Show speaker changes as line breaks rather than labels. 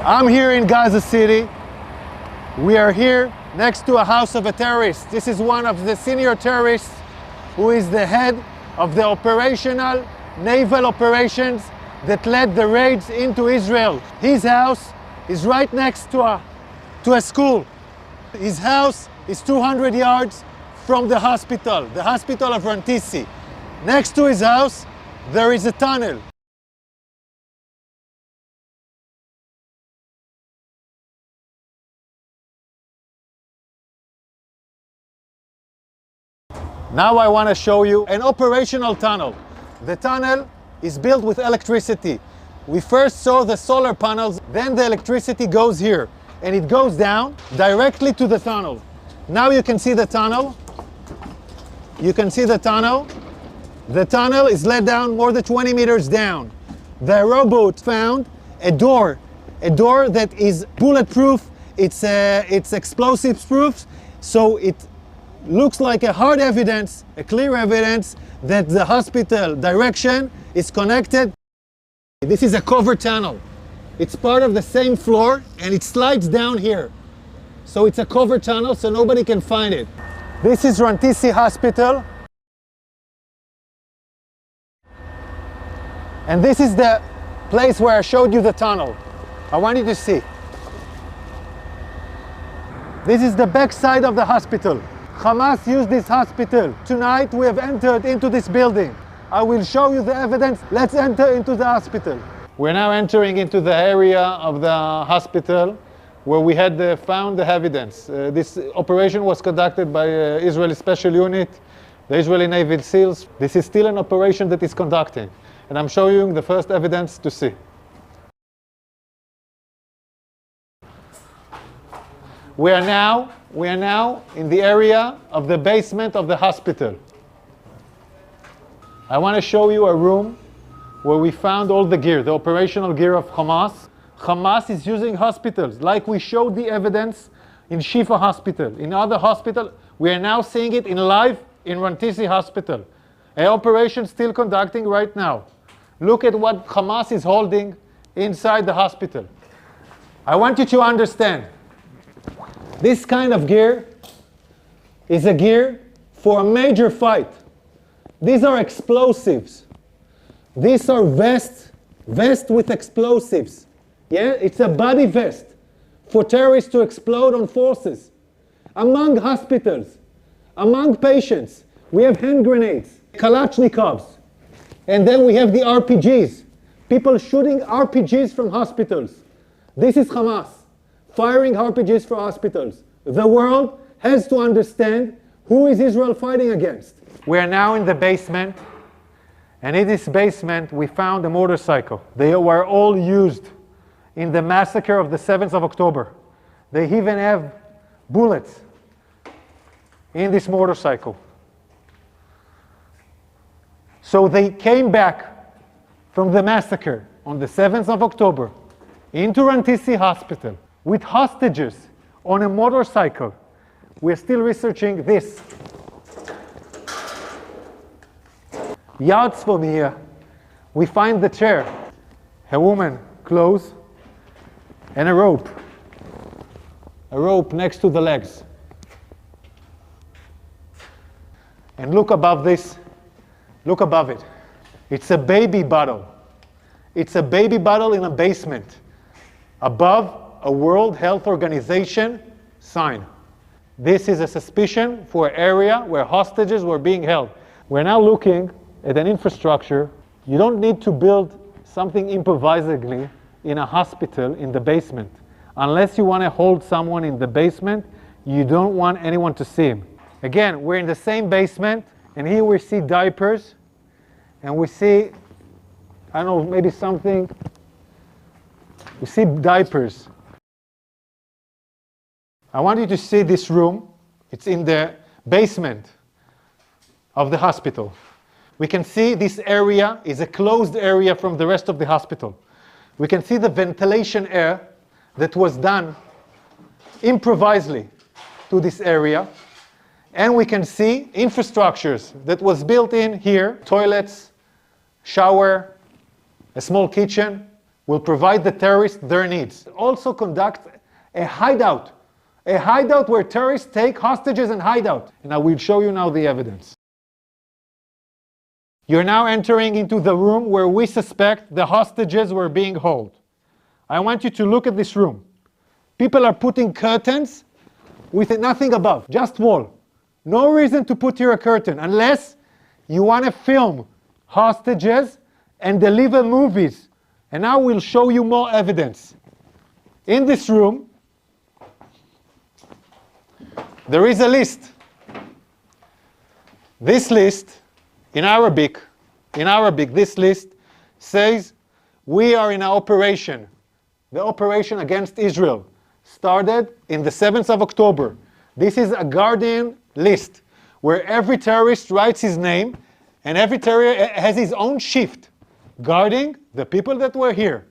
I'm here in Gaza City. We are here next to a house of a terrorist. This is one of the senior terrorists who is the head of the operational naval operations that led the raids into Israel. His house is right next to a school. His house is 200 yards from the hospital of Rantissi. Next to his house, there is a tunnel. Now I want to show you an operational tunnel. The tunnel is built with electricity. We first saw the solar panels, then the electricity goes here, and it goes down directly to the tunnel. Now you can see the tunnel. You can see the tunnel. The tunnel is let down more than 20 meters down. The robot found a door that is bulletproof. It's explosives proof, so it looks like a hard evidence, a clear evidence that the hospital direction is connected. This is a covered tunnel. It's part of the same floor and it slides down here. So it's a covered tunnel so nobody can find it. This is Rantissi Hospital. And this is the place where I showed you the tunnel. I want you to see. This is the back side of the hospital. Hamas used this hospital. Tonight we have entered into this building. I will show you the evidence. Let's enter into the hospital. We're now entering into the area of the hospital where we had found the evidence. This operation was conducted by Israeli Special Unit, the Israeli Navy SEALs. This is still an operation that is conducting. And I'm showing you the first evidence to see. We are now in the area of the basement of the hospital. I want to show you a room where we found all the gear, the operational gear of Hamas. Hamas is using hospitals, like we showed the evidence in Shifa Hospital. In other hospitals, we are now seeing it in live in Rantissi Hospital. An operation still conducting right now. Look at what Hamas is holding inside the hospital. I want you to understand, this kind of gear is a gear for a major fight. These are explosives. These are vests with explosives. Yeah, it's a body vest for terrorists to explode on forces. Among hospitals, among patients, we have hand grenades, Kalashnikovs, and then we have the RPGs. People shooting RPGs from hospitals. This is Hamas, firing RPGs for hospitals. The world has to understand who is Israel fighting against. We are now in the basement, and in this basement we found a motorcycle. They were all used in the massacre of the 7th of October. They even have bullets in this motorcycle. So they came back from the massacre on the 7th of October into Rantissi Hospital with hostages on a motorcycle. We're still researching this. Yards from here, we find the chair, a woman, clothes, and a rope next to the legs. And look above this, look above it. It's a baby bottle. It's a baby bottle in a basement, above a World Health Organization sign. This is a suspicion for an area where hostages were being held. We're now looking at an infrastructure. You don't need to build something improvisedly in a hospital in the basement. Unless you want to hold someone in the basement, you don't want anyone to see him. Again, we're in the same basement, and here we see diapers, and we see, I don't know, maybe something. We see diapers. I want you to see this room. It's in the basement of the hospital. We can see this area is a closed area from the rest of the hospital. We can see the ventilation air that was done improvisedly to this area. And we can see infrastructures that was built in here, toilets, shower, a small kitchen, will provide the terrorists their needs. Also conduct a hideout where terrorists take hostages and hide out. And I will show you now the evidence. You're now entering into the room where we suspect the hostages were being held. I want you to look at this room. People are putting curtains with nothing above, just wall. No reason to put here a curtain unless you want to film hostages and deliver movies. And now we'll show you more evidence. In this room, there is a list. This list, in Arabic, this list says, we are in an operation. The operation against Israel started in the 7th of October. This is a Guardian list where every terrorist writes his name and every terrorist has his own shift guarding the people that were here.